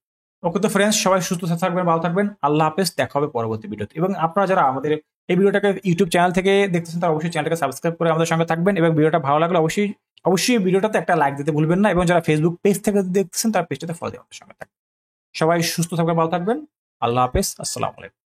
ওকে, তো ফ্রেন্ডস, সবাই সুস্থ থাকবেন, ভালো থাকবেন। আল্লাহ হাফেজ, দেখা হবে পরবর্তী ভিডিওতে। এবং আপনারা যারা আমাদের এই ভিডিওটাকে ইউটিউব চ্যানেল থেকে দেখতেছেন তারা অবশ্যই চ্যানেলটাকে সাবস্ক্রাইব করে আমাদের সঙ্গে থাকবেন, এবং ভিডিওটা ভালো লাগলে অবশ্যই ভিডিওটাতে একটা লাইক দিতে ভুলবেন না, এবং যারা ফেসবুক পেজ থেকে দেখতেছেন তার পেজটাতে ফলো দিয়ে আমাদের সঙ্গে থাকবেন। সবাই সুস্থ থাকবেন, ভালো থাকবেন। আল্লাহ হাফেজ, আসসালামু আলাইকুম।